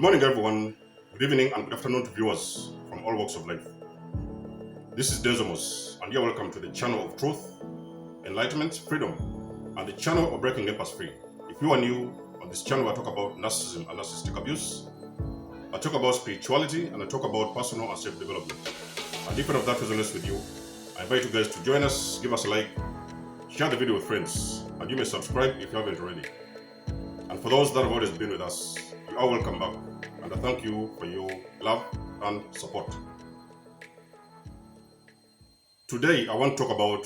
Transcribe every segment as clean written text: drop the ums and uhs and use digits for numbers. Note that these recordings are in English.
morning, everyone. Good evening and good afternoon to viewers from all walks of life. This is Denzomos, and you're welcome to the channel of truth, enlightenment, freedom, and the channel of breaking empath free. If you are new on this channel, I talk about narcissism and narcissistic abuse. I talk about spirituality, and I talk about personal and self-development. And if any of that resonates with you, I invite you guys to join us, give us a like, share the video with friends, and you may subscribe if you haven't already. And for those that have always been with us, you are welcome back, and I thank you for your love and support. Today, I want to talk about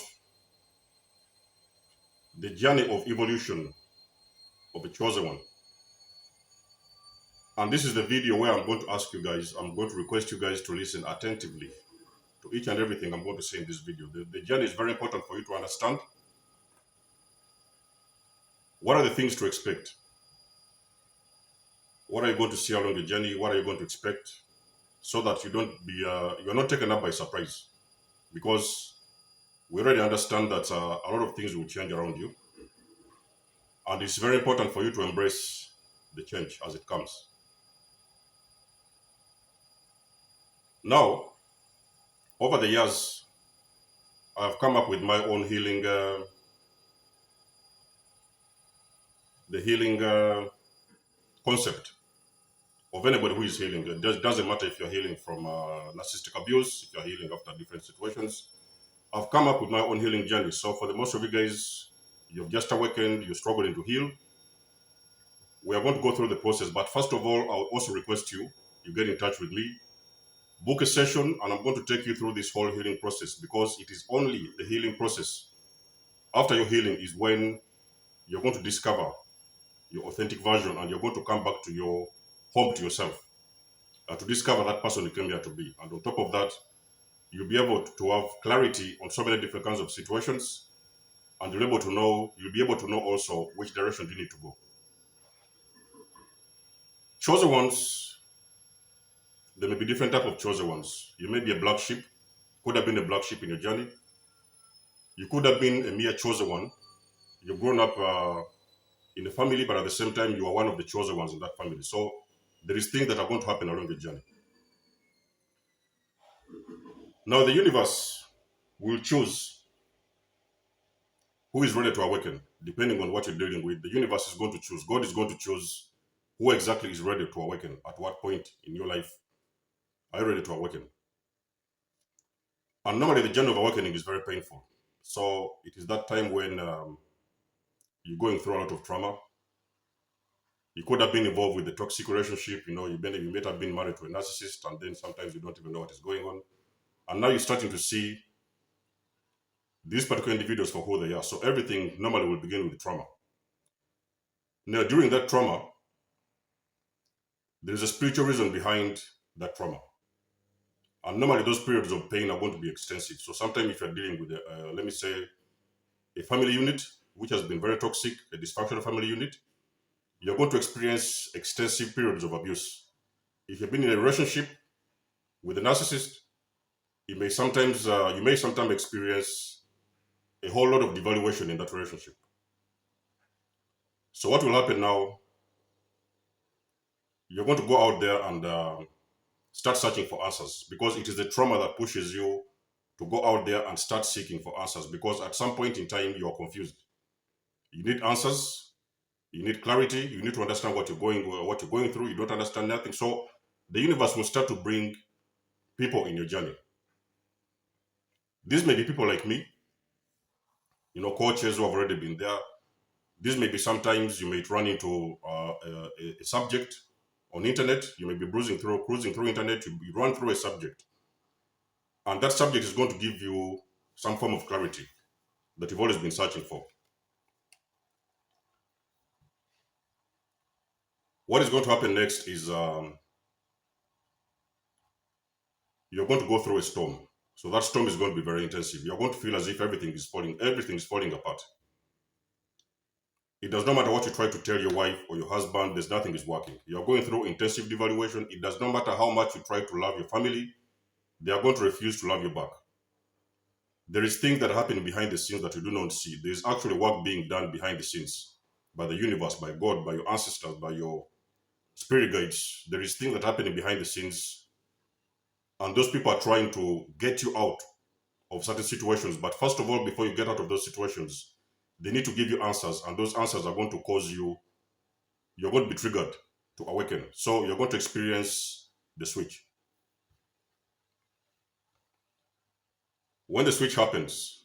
the journey of evolution of the chosen one. And this is the video where I'm going to ask you guys, I'm going to request you guys to listen attentively to each and everything I'm going to say in this video. The journey is very important for you to understand. What are the things to expect? What are you going to see along the journey? What are you going to expect? So that you don't be, you're not taken up by surprise. Because we already understand that a lot of things will change around you. And it's very important for you to embrace the change as it comes. Now, over the years, I've come up with my own healing, the healing concept of anybody who is healing. It doesn't matter if you're healing from narcissistic abuse, if you're healing after different situations. I've come up with my own healing journey. So for the most of you guys, you've just awakened, you're struggling to heal. We are going to go through the process. But first of all, I'll also request you get in touch with me, book a session, and I'm going to take you through this whole healing process, because it is only the healing process. After your healing is when you're going to discover your authentic version, and you're going to come back to your home, to yourself, to discover that person you came here to be. And on top of that, you'll be able to have clarity on so many different kinds of situations, and you'll be able to know also which direction you need to go. Chosen ones, there may be different type of chosen ones. You may be a black sheep, could have been a black sheep in your journey. You could have been a mere chosen one. You've grown up in a family, but at the same time, you are one of the chosen ones in that family. So there is things that are going to happen along the journey. Now, the universe will choose who is ready to awaken, depending on what you're dealing with. The universe is going to choose. God is going to choose who exactly is ready to awaken. At what point in your life are you ready to awaken? And normally, the journey of awakening is very painful. So it is that time when you're going through a lot of trauma. You could have been involved with a toxic relationship. You might have been married to a narcissist, and then sometimes you don't even know what is going on. And now you're starting to see these particular individuals for who they are. So everything normally will begin with the trauma. Now, during that trauma, there is a spiritual reason behind that trauma. And normally those periods of pain are going to be extensive. So sometimes if you're dealing with, let me say, a family unit, which has been very toxic, a dysfunctional family unit, you're going to experience extensive periods of abuse. If you've been in a relationship with a narcissist, you may sometimes experience a whole lot of devaluation in that relationship. So what will happen now? You're going to go out there and start searching for answers, because it is the trauma that pushes you to go out there and start seeking for answers, because at some point in time you are confused. You need answers, you need clarity, you need to understand what you're going through. You don't understand nothing. So the universe will start to bring people in your journey. These may be people like me, coaches who have already been there. This may be sometimes you may run into a subject on internet. You may be cruising through internet. You run through a subject, and that subject is going to give you some form of clarity that you've always been searching for. What is going to happen next is you're going to go through a storm. So that storm is going to be very intensive. You're going to feel as if everything is falling apart. It does not matter what you try to tell your wife or your husband, nothing is working. You're going through intensive devaluation. It does not matter how much you try to love your family, they are going to refuse to love you back. There is things that happen behind the scenes that you do not see. There is actually work being done behind the scenes by the universe, by God, by your ancestors, by your spirit guides. There is things that are happening behind the scenes, and those people are trying to get you out of certain situations. But first of all, before you get out of those situations, they need to give you answers, and those answers are going to cause you're going to be triggered to awaken. So you're going to experience the switch. When the switch happens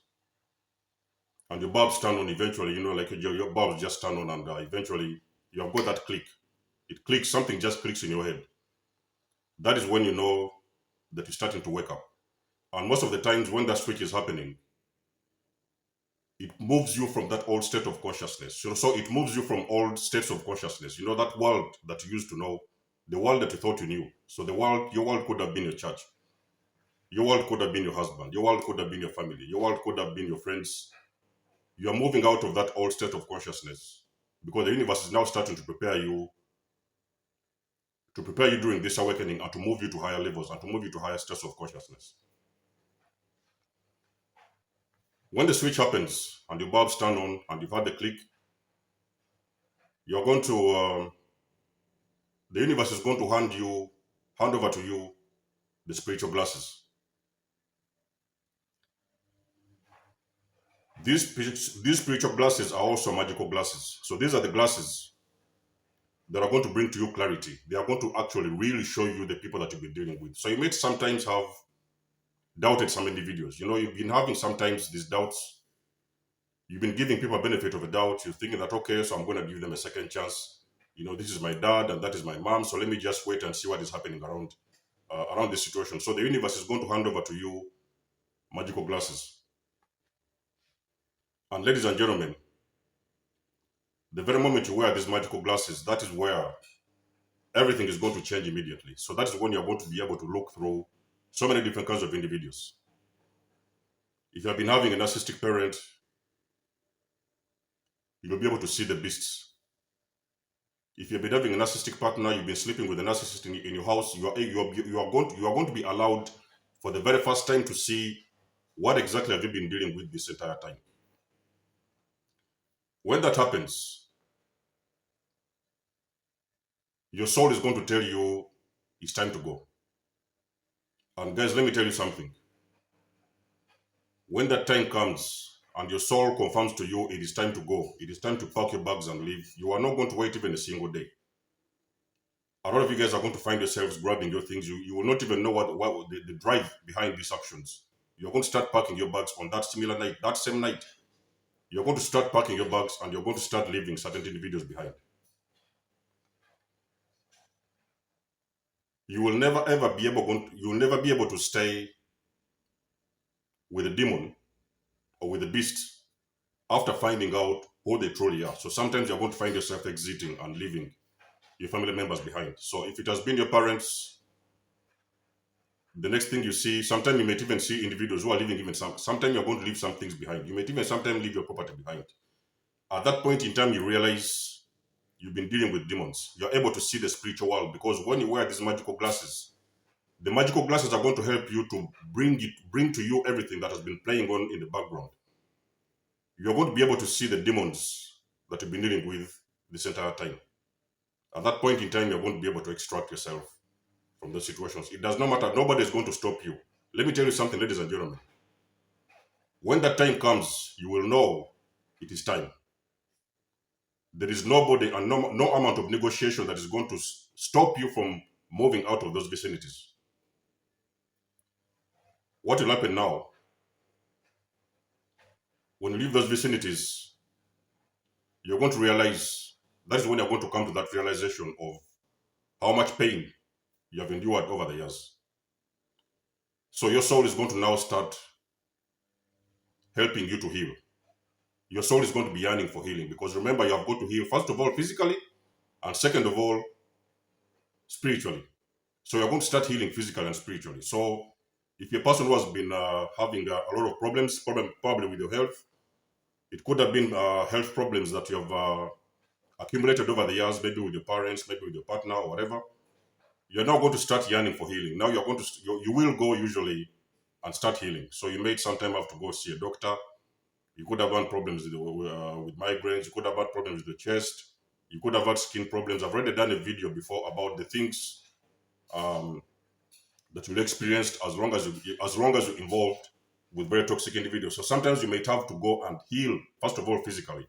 and your bulbs turn on, eventually, like your bulbs just turn on, and eventually you have got that click. It clicks, something just clicks in your head. That is when you know that you're starting to wake up. And most of the times when that switch is happening, it moves you from that old state of consciousness. So it moves you from old states of consciousness. That world that you used to know, the world that you thought you knew. So your world could have been your church. Your world could have been your husband. Your world could have been your family. Your world could have been your friends. You are moving out of that old state of consciousness because the universe is now starting to prepare you during this awakening and to move you to higher levels and to move you to higher states of consciousness. When the switch happens and the bulbs turn on and you've had the click, you're going to the universe is going to hand over to you the spiritual glasses. These spiritual glasses are also magical glasses. So these are the glasses that are going to bring to you clarity. They are going to actually really show you the people that you've been dealing with. So you may sometimes have doubted some individuals. You've been having sometimes these doubts. You've been giving people a benefit of a doubt. You're thinking that, okay, so I'm going to give them a second chance. This is my dad and that is my mom. So let me just wait and see what is happening around this situation. So the universe is going to hand over to you magical glasses. And ladies and gentlemen, the very moment you wear these magical glasses, that is where everything is going to change immediately. So that is when you're going to be able to look through so many different kinds of individuals. If you have been having a narcissistic parent, you'll be able to see the beasts. If you've been having a narcissistic partner, you've been sleeping with a narcissist in your house, you are going to be allowed for the very first time to see what exactly have you been dealing with this entire time. When that happens, your soul is going to tell you it's time to go. And guys, let me tell you something. When that time comes and your soul confirms to you it is time to go, it is time to pack your bags and leave, you are not going to wait even a single day. A lot of you guys are going to find yourselves grabbing your things. You will not even know what the drive behind these actions. You're going to start packing your bags on that similar night, that same night. You're going to start packing your bags and you're going to start leaving certain individuals behind. You will never ever be able to stay with a demon or with a beast after finding out who they truly are. So sometimes you're going to find yourself exiting and leaving your family members behind. So if it has been your parents, the next thing you see, sometimes you might even see individuals who are leaving even sometimes you're going to leave some things behind. You might even sometimes leave your property behind. At that point in time, you realize you've been dealing with demons. You're able to see the spiritual world because when you wear these magical glasses, the magical glasses are going to help you to bring to you everything that has been playing on in the background. You're going to be able to see the demons that you've been dealing with this entire time. At that point in time, you're going to be able to extract yourself from those situations. It does not matter. Nobody is going to stop you. Let me tell you something, ladies and gentlemen. When that time comes, you will know it is time. There is nobody and no amount of negotiation that is going to stop you from moving out of those vicinities. What will happen now? When you leave those vicinities, you're going to realize, that is when you're going to come to that realization of how much pain you have endured over the years. So your soul is going to now start helping you to heal. Your soul is going to be yearning for healing because remember, you have got to heal, first of all, physically, and second of all, spiritually. So you're going to start healing physically and spiritually. So if you're a person who has been having a lot of problems, probably with your health, it could have been health problems that you have accumulated over the years, maybe with your parents, maybe with your partner or whatever. You're now going to start yearning for healing. Now you're going to, you will go usually and start healing. So you may sometimes have to go see a doctor. You could have had problems with migraines. You could have had problems with the chest. You could have had skin problems. I've already done a video before about the things that you'll experience as long as you're involved with very toxic individuals. So sometimes you might have to go and heal, first of all, physically.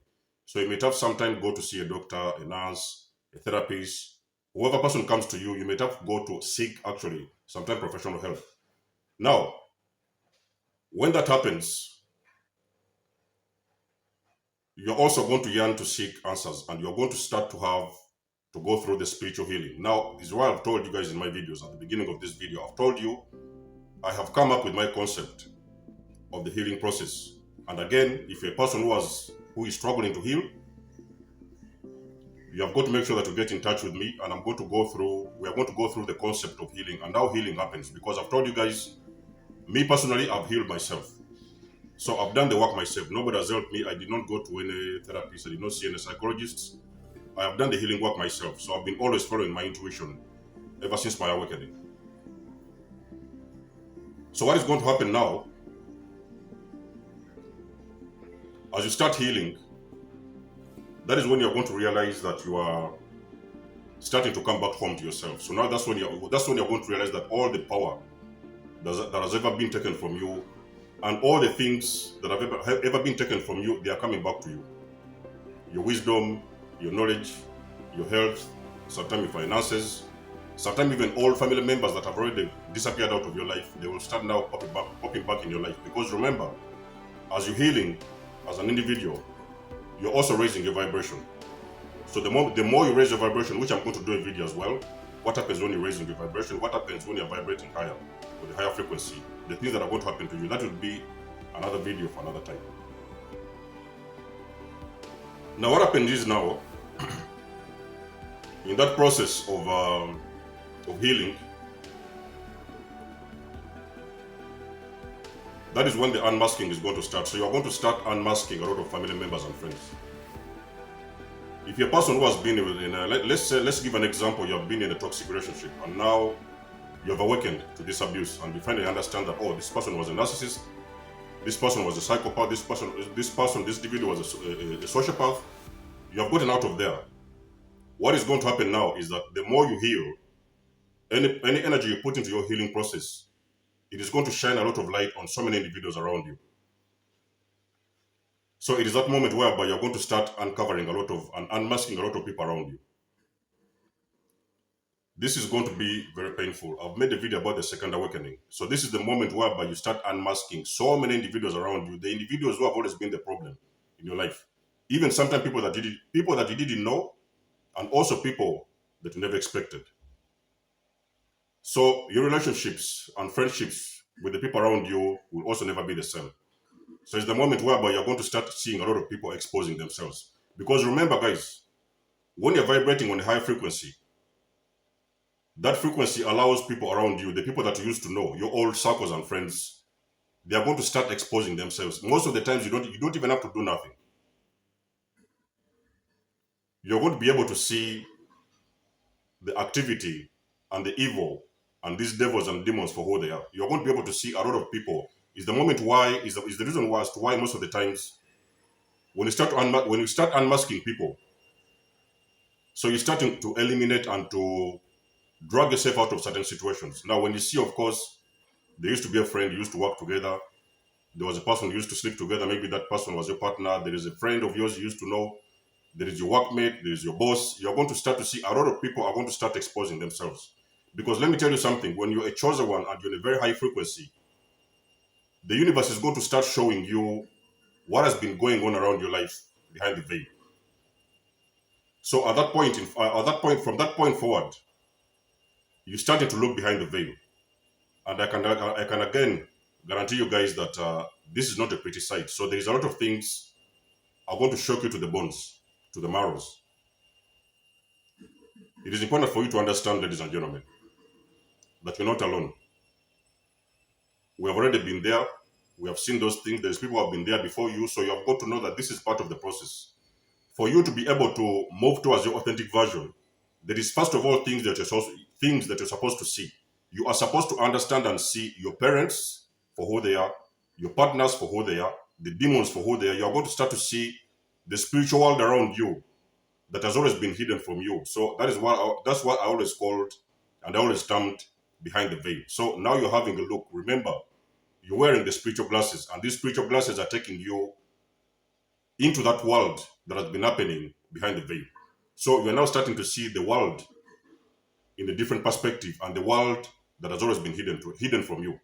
So you might have sometimes go to see a doctor, a nurse, a therapist, whoever person comes to you, you might have to go to seek actually sometimes professional help. Now, when that happens, you're also going to yearn to seek answers, and you're going to start to have to go through the spiritual healing. Now, this is why I've told you guys in my videos at the beginning of this video, I've told you I have come up with my concept of the healing process. And again, if you're a person who is struggling to heal, you have got to make sure that you get in touch with me, and we are going to go through the concept of healing and how healing happens. Because I've told you guys, me personally, I've healed myself. So I've done the work myself. Nobody has helped me. I did not go to any therapist. I did not see any psychologists. I have done the healing work myself. So I've been always following my intuition ever since my awakening. So what is going to happen now, as you start healing, that is when you're going to realize that you are starting to come back home to yourself. So now that's when you're going to realize that all the power that has ever been taken from you, and all the things that have ever been taken from you, they are coming back to you. Your wisdom, your knowledge, your health, sometimes your finances, sometimes even all family members that have already disappeared out of your life, they will start now popping back in your life. Because remember, as you're healing as an individual, you're also raising your vibration. So the more you raise your vibration, which I'm going to do a video as well, what happens when you're raising your vibration, what happens when you're vibrating higher, with a higher frequency, the things that are going to happen to you, that will be another video for another time. Now what happens is now, in that process of healing, that is when the unmasking is going to start. So you're going to start unmasking a lot of family members and friends. If you're a person who has been let's give an example, you have been in a toxic relationship and now you have awakened to this abuse, and you finally understand that, oh, this person was a narcissist, this person was a psychopath, this individual was a sociopath. You have gotten out of there. What is going to happen now is that the more you heal, any energy you put into your healing process, it is going to shine a lot of light on so many individuals around you. So it is that moment whereby you're going to start uncovering and unmasking a lot of people around you. This is going to be very painful. I've made a video about the second awakening. So this is the moment whereby you start unmasking so many individuals around you, the individuals who have always been the problem in your life. Even sometimes people that you didn't know, and also people that you never expected. So your relationships and friendships with the people around you will also never be the same. So it's the moment whereby you're going to start seeing a lot of people exposing themselves. Because remember, guys, when you're vibrating on a high frequency, that frequency allows people around you, the people that you used to know, your old circles and friends, they are going to start exposing themselves. Most of the times, you don't even have to do nothing. You're going to be able to see the activity and the evil and these devils and demons for who they are. You're going to be able to see a lot of people. Is the reason why as to why most of the times when you start unmasking people, so you're starting to eliminate and to drag yourself out of certain situations. Now, when you see, of course, there used to be a friend, you used to work together, there was a person you used to sleep together, maybe that person was your partner, there is a friend of yours you used to know, there is your workmate, there is your boss. You're going to start to see a lot of people are going to start exposing themselves. Because let me tell you something, when you're a chosen one and you're in a very high frequency, the universe is going to start showing you what has been going on around your life behind the veil. So from that point forward, you're starting to look behind the veil. And I can again guarantee you guys that this is not a pretty sight. So there is a lot of things are going to shock you to the bones, to the marrows. It is important for you to understand, ladies and gentlemen, that you're not alone. We have already been there. We have seen those things. There's people who have been there before you. So you have got to know that this is part of the process. For you to be able to move towards your authentic version, there is first of all things that you're supposed to see. You are supposed to understand and see your parents for who they are, your partners for who they are, the demons for who they are. You are going to start to see the spiritual world around you that has always been hidden from you. So that's what I always called, and I always termed, behind the veil. So now you're having a look. Remember, you're wearing the spiritual glasses, and these spiritual glasses are taking you into that world that has been happening behind the veil. So you're now starting to see the world in a different perspective, and the world that has always been hidden from you.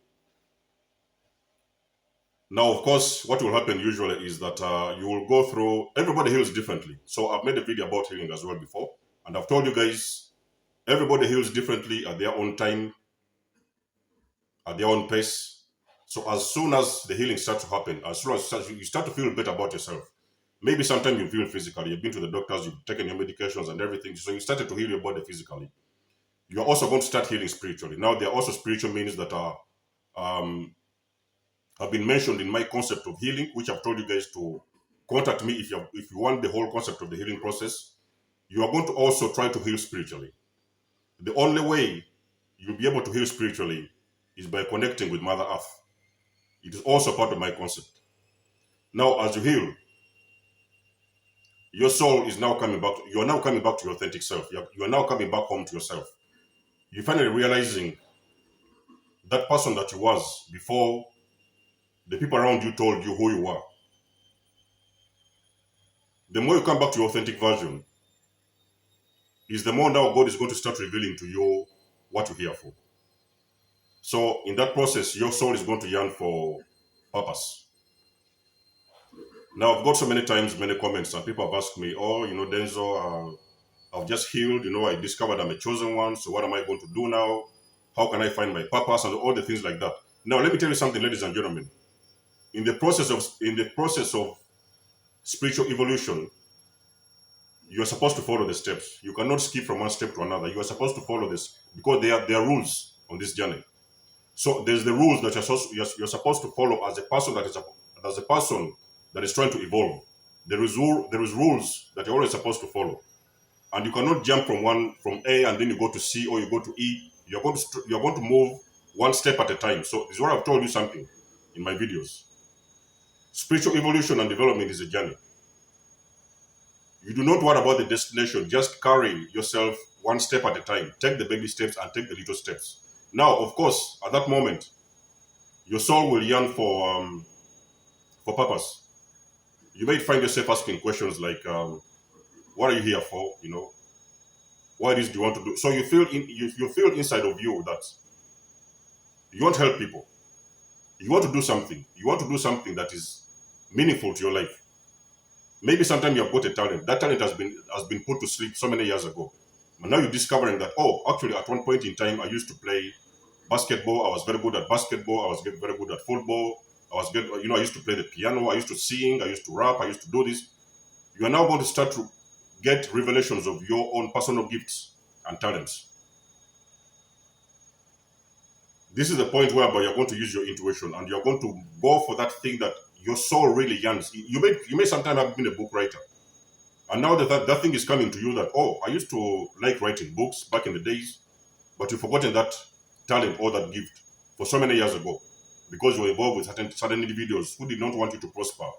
Now, of course, what will happen usually is that you will go through, everybody heals differently. So I've made a video about healing as well before, and I've told you guys, everybody heals differently at their own time, at their own pace. So as soon as the healing starts to happen, as soon as you start to feel better about yourself, maybe sometimes you feel physically, you've been to the doctors, you've taken your medications and everything, so you started to heal your body physically. You're also going to start healing spiritually. Now, there are also spiritual means that are have been mentioned in my concept of healing, which I've told you guys to contact me if you want the whole concept of the healing process. You are going to also try to heal spiritually. The only way you'll be able to heal spiritually is by connecting with Mother Earth. It is also part of my concept. Now, as you heal, your soul is now coming back. You are now coming back to your authentic self. You are now coming back home to yourself. You're finally realizing that person that you was before the people around you told you who you were. The more you come back to your authentic version, is the more now God is going to start revealing to you what you're here for. So in that process, your soul is going to yearn for purpose. Now, I've got so many times, many comments, and people have asked me, oh, Denzo, I've just healed, I discovered I'm a chosen one, so what am I going to do now? How can I find my purpose? And all the things like that. Now, let me tell you something, ladies and gentlemen. In the process of spiritual evolution, you are supposed to follow the steps. You cannot skip from one step to another. You are supposed to follow this because there are rules on this journey. So there's the rules that you're supposed to follow as a person that is trying to evolve. There is rules that you're always supposed to follow, and you cannot jump from A and then you go to C or you go to E. You're going to move one step at a time. So this is what I've told you something in my videos. Spiritual evolution and development is a journey. You do not worry about the destination. Just carry yourself one step at a time. Take the baby steps and take the little steps. Now, of course, at that moment, your soul will yearn for purpose. You may find yourself asking questions like, "What are you here for?" What is do you want to do? So you feel inside of you that you want to help people. You want to do something. You want to do something that is meaningful to your life. Maybe sometime you have got a talent. That talent has been put to sleep so many years ago. But now you're discovering that, actually, at one point in time, I used to play basketball. I was very good at basketball. I was very good at football. I used to play the piano. I used to sing. I used to rap. I used to do this. You are now going to start to get revelations of your own personal gifts and talents. This is the point whereby you're going to use your intuition and you're going to go for that thing that your soul really yearns. You may sometimes have been a book writer. And now that thing is coming to you that, I used to like writing books back in the days, but you've forgotten that talent or that gift for so many years ago because you were involved with certain individuals who did not want you to prosper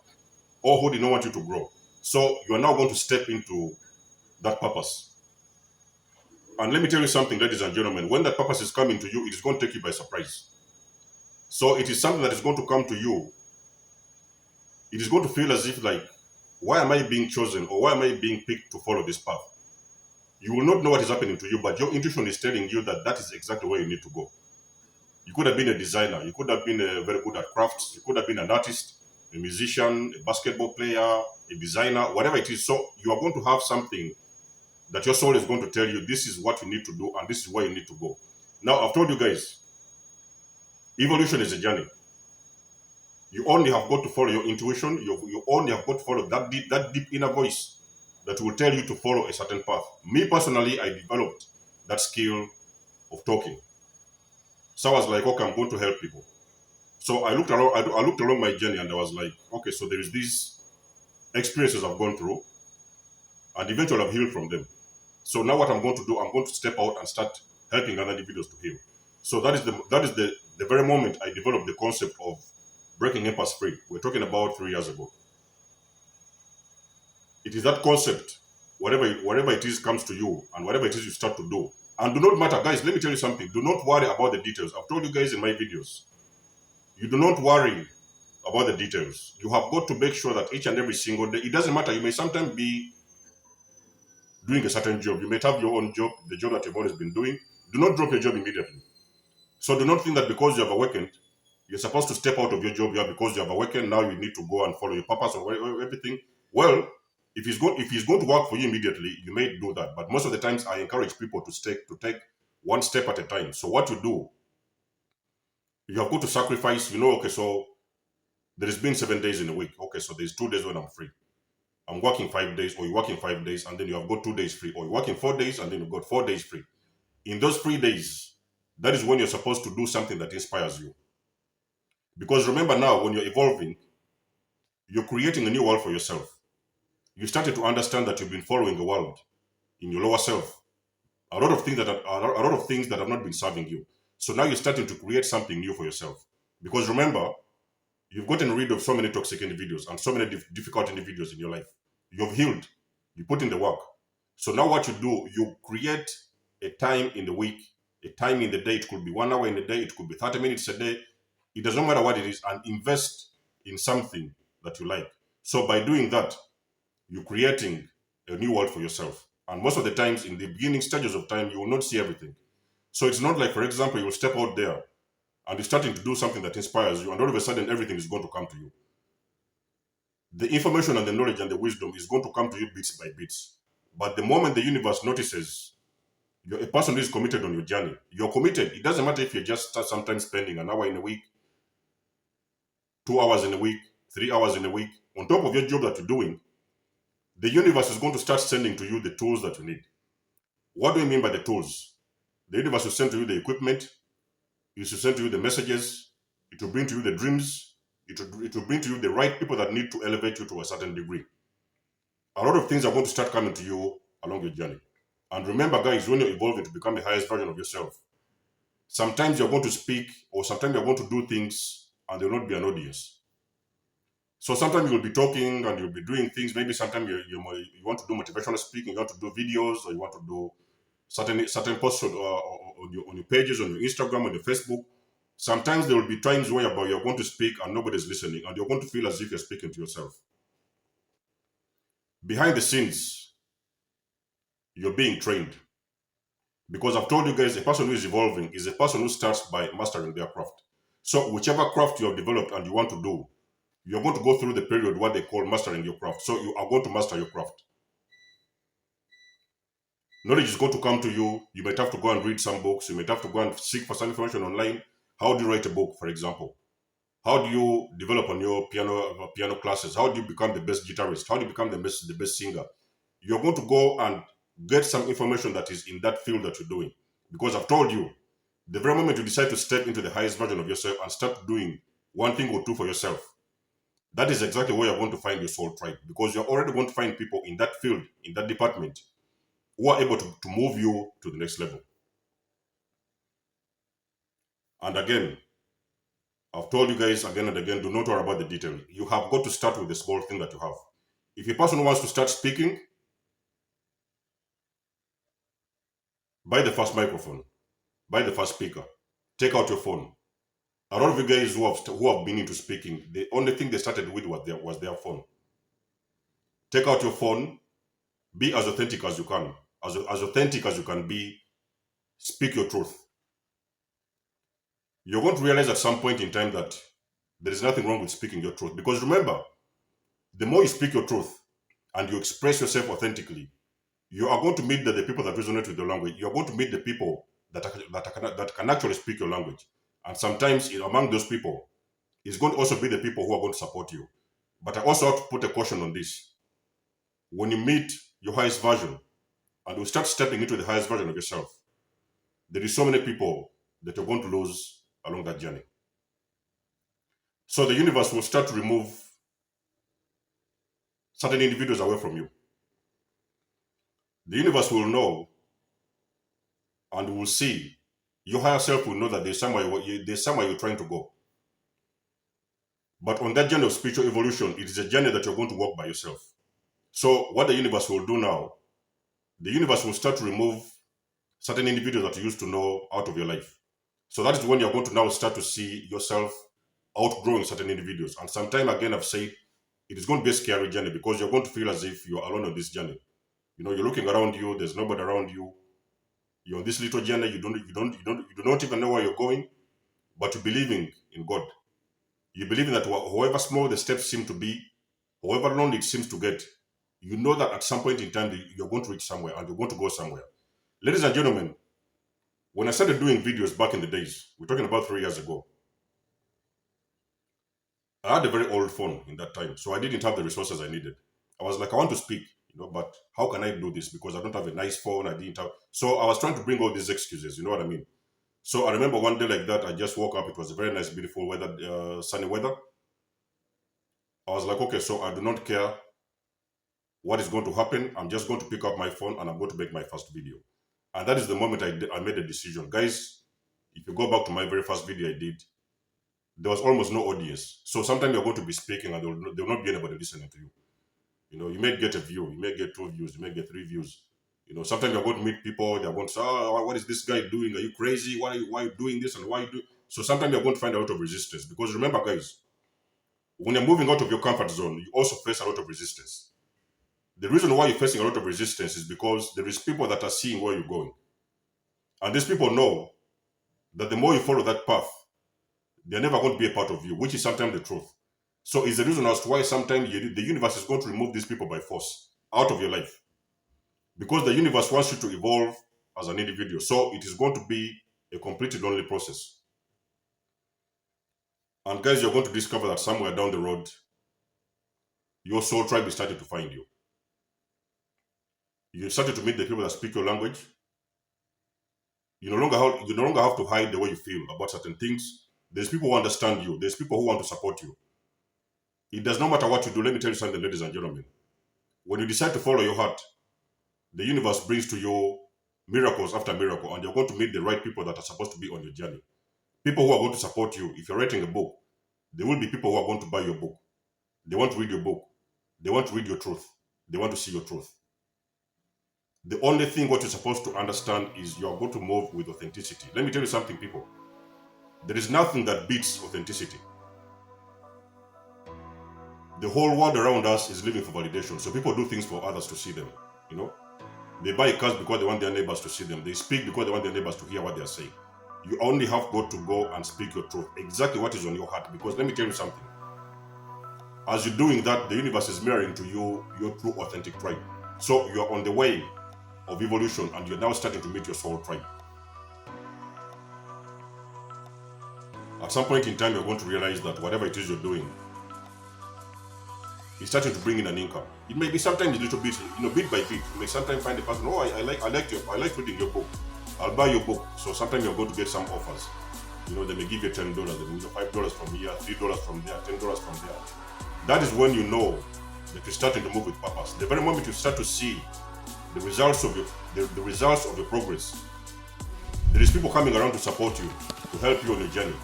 or who did not want you to grow. So you are now going to step into that purpose. And let me tell you something, ladies and gentlemen, when that purpose is coming to you, it is going to take you by surprise. So it is something that is going to come to you. It is going to feel as if like, why am I being chosen or why am I being picked to follow this path? You will not know what is happening to you, but your intuition is telling you that that is exactly where you need to go. You could have been a designer. You could have been very good at crafts. You could have been an artist, a musician, a basketball player, a designer, whatever it is. So you are going to have something that your soul is going to tell you, this is what you need to do and this is where you need to go. Now, I've told you guys, evolution is a journey. You only have got to follow your intuition. You only have got to follow that deep inner voice that will tell you to follow a certain path. Me personally, I developed that skill of talking. So I was like, okay, I'm going to help people. So I looked along my journey and I was like, okay, so there is these experiences I've gone through and eventually I've healed from them. So now what I'm going to do, I'm going to step out and start helping other individuals to heal. So that is the very moment I developed the concept of breaking empaths free. We're talking about 3 years ago. It is that concept whatever it is comes to you, and whatever it is you start to do. And do not matter, guys, let me tell you something. Do not worry about the details. I've told you guys in my videos. You do not worry about the details. You have got to make sure that each and every single day, it doesn't matter. You may sometimes be doing a certain job. You may have your own job, the job that you've always been doing. Do not drop your job immediately. So do not think that because you have awakened, you're supposed to step out of your job because you have awakened. Now you need to go and follow your purpose or everything. Well, if he's going to work for you immediately, you may do that. But most of the times, I encourage people to take one step at a time. So what you do, you have got to sacrifice. Okay, so there has been 7 days in a week. Okay, so there's 2 days when I'm free. I'm working 5 days, or you're working 5 days, and then you have got 2 days free, or you're working 4 days, and then you've got 4 days free. In those 3 days, that is when you're supposed to do something that inspires you. Because remember now, when you're evolving, you're creating a new world for yourself. You started to understand that you've been following the world in your lower self. A lot of things that have not been serving you. So now you're starting to create something new for yourself. Because remember, you've gotten rid of so many toxic individuals and so many difficult individuals in your life. You've healed. You put in the work. So now what you do, you create a time in the week, a time in the day. It could be 1 hour in a day. It could be 30 minutes a day. It doesn't matter what it is, and invest in something that you like. So by doing that, you're creating a new world for yourself. And most of the times, in the beginning stages of time, you will not see everything. So it's not like, for example, you will step out there and you're starting to do something that inspires you, and all of a sudden everything is going to come to you. The information and the knowledge and the wisdom is going to come to you bits by bits. But the moment the universe notices you're a person who is committed on your journey, you're committed. It doesn't matter if you're just sometimes spending an hour in a week, 2 hours in a week, 3 hours in a week, on top of your job that you're doing. The universe is going to start sending to you the tools that you need. What do you mean by the tools? The universe will send to you the equipment. It will send to you the messages. It will bring to you the dreams. It will bring to you the right people that need to elevate you to a certain degree. A lot of things are going to start coming to you along your journey. And remember, guys, when you're evolving to become the highest version of yourself, sometimes you're going to speak, or sometimes you're going to do things and there will not be an audience. So sometimes you'll be talking and you'll be doing things. Maybe sometimes you want to do motivational speaking, you want to do videos, or you want to do certain posts on your pages, on your Instagram, on your Facebook. Sometimes there will be times where you're going to speak and nobody's listening, and you're going to feel as if you're speaking to yourself. Behind the scenes, you're being trained. Because I've told you guys, a person who is evolving is a person who starts by mastering their craft. So whichever craft you have developed and you want to do, you're going to go through the period what they call mastering your craft. So you are going to master your craft. Knowledge is going to come to you. You might have to go and read some books. You might have to go and seek for some information online. How do you write a book, for example? How do you develop on your piano classes? How do you become the best guitarist? How do you become the best singer? You're going to go and get some information that is in that field that you're doing. Because I've told you, the very moment you decide to step into the highest version of yourself and start doing one thing or two for yourself, that is exactly where you're going to find your soul tribe. Because you're already going to find people in that field, in that department, who are able to move you to the next level. And again, I've told you guys again and again, do not worry about the detail. You have got to start with the small thing that you have. If a person wants to start speaking, buy the first microphone, buy the first speaker, take out your phone. A lot of you guys who have been into speaking, the only thing they started with was their phone. Take out your phone, be as authentic as you can. As authentic as you can be, speak your truth. You're going to realize at some point in time that there is nothing wrong with speaking your truth. Because remember, the more you speak your truth and you express yourself authentically, you are going to meet the people that resonate with your language. You're going to meet the people that can actually speak your language. And sometimes among those people, it's going to also be the people who are going to support you. But I also have to put a caution on this. When you meet your highest version and you start stepping into the highest version of yourself, there is so many people that you're going to lose along that journey. So the universe will start to remove certain individuals away from you. The universe will know and will see. Your higher self will know that there's somewhere you're trying to go. But on that journey of spiritual evolution, it is a journey that you're going to walk by yourself. So what the universe will do now, the universe will start to remove certain individuals that you used to know out of your life. So that is when you're going to now start to see yourself outgrowing certain individuals. And sometime again, I've said it is going to be a scary journey because you're going to feel as if you're alone on this journey. You know, you're looking around you, there's nobody around you. You're on this little journey, you do not even know where you're going, but you're believing in God. You believe that however small the steps seem to be, however long it seems to get, you know that at some point in time you're going to reach somewhere and you're going to go somewhere. Ladies and gentlemen, when I started doing videos back in the days, we're talking about 3 years ago, I had a very old phone in that time, so I didn't have the resources I needed. I was like, I want to speak, but how can I do this? Because I don't have a nice phone, I didn't have. So I was trying to bring all these excuses, you know what I mean? So I remember one day like that, I just woke up, it was a very nice, beautiful weather, sunny weather. I was like, okay, so I do not care what is going to happen. I'm just going to pick up my phone and I'm going to make my first video. And that is the moment I made a decision. Guys, if you go back to my very first video I did, there was almost no audience. So sometimes you're going to be speaking and there will not be anybody listening to you. You may get a view, you may get 2 views, you may get 3 views. Sometimes you're going to meet people, they're going to say, oh, what is this guy doing? Are you crazy? Why are you doing this and why you do? So sometimes you're going to find a lot of resistance. Because remember, guys, when you're moving out of your comfort zone, you also face a lot of resistance. The reason why you're facing a lot of resistance is because there is people that are seeing where you're going. And these people know that the more you follow that path, they're never going to be a part of you, which is sometimes the truth. So it's the reason as to why sometimes the universe is going to remove these people by force out of your life. Because the universe wants you to evolve as an individual. So it is going to be a completely lonely process. And guys, you're going to discover that somewhere down the road, your soul tribe is starting to find you. You started to meet the people that speak your language. You no longer have to hide the way you feel about certain things. There's people who understand you. There's people who want to support you. It does not matter what you do. Let me tell you something, ladies and gentlemen. When you decide to follow your heart, the universe brings to you miracles after miracle, and you're going to meet the right people that are supposed to be on your journey. People who are going to support you. If you're writing a book, there will be people who are going to buy your book. They want to read your book. They want to read your truth. They want to see your truth. The only thing what you're supposed to understand is you're going to move with authenticity. Let me tell you something, people. There is nothing that beats authenticity. The whole world around us is living for validation. So people do things for others to see them. They buy cars because they want their neighbors to see them. They speak because they want their neighbors to hear what they are saying. You only have got to go and speak your truth, exactly what is on your heart. Because let me tell you something. As you're doing that, the universe is mirroring to you your true authentic tribe. So you're on the way of evolution and you're now starting to meet your soul tribe. At some point in time, you're going to realize that whatever it is you're doing is starting to bring in an income. It may be sometimes a little bit, bit by bit. You may sometimes find a person, I like reading your book. I'll buy your book. So sometimes you're going to get some offers. They may give you $10, they may give you $5 from here, $3 from there, $10 from there. That is when you know that you're starting to move with purpose. The very moment you start to see the results of your progress, there is people coming around to support you, to help you on your journey.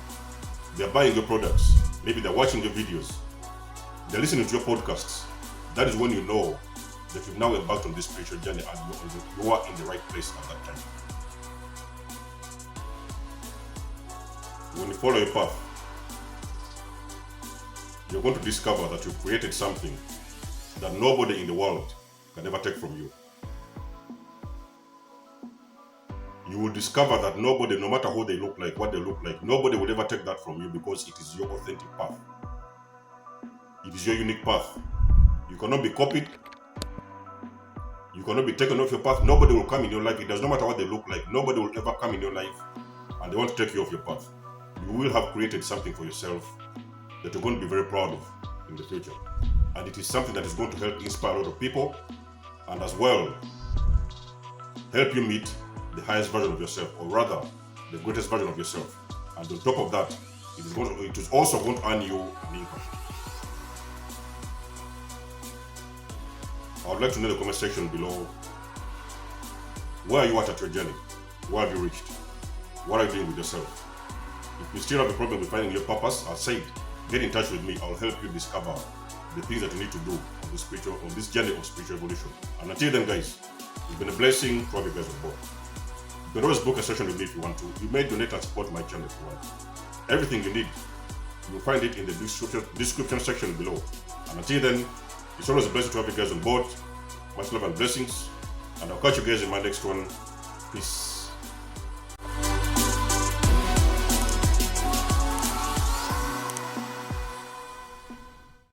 They're buying your products. Maybe they're watching your videos. They're listening to your podcasts. That is when you know that you've now embarked on this spiritual journey and you are in the right place at that time. When you follow your path, you're going to discover that you've created something that nobody in the world can ever take from you. You will discover that nobody, no matter who they look like, what they look like, nobody will ever take that from you because it is your authentic path. It is your unique path. You cannot be copied. You cannot be taken off your path. Nobody will come in your life. It does not matter what they look like. Nobody will ever come in your life and they want to take you off your path. You will have created something for yourself that you're going to be very proud of in the future. And it is something that is going to help inspire a lot of people and as well help you meet the highest version of yourself, or rather the greatest version of yourself. And on top of that, it is also going to earn you an income. I would like to know in the comment section below, where are you at your journey? Where have you reached? What are you doing with yourself? If you still have a problem with finding your purpose, as said, get in touch with me. I'll help you discover the things that you need to do on this journey of spiritual evolution. And until then, guys, It's been a blessing to have you guys on board. You can always book a session with me if you want to. You may donate and support my channel if you want. Everything you need, you'll find it in the description section below. And until then, it's always a blessing to have you guys on board. Much love and blessings. And I'll catch you guys in my next one. Peace.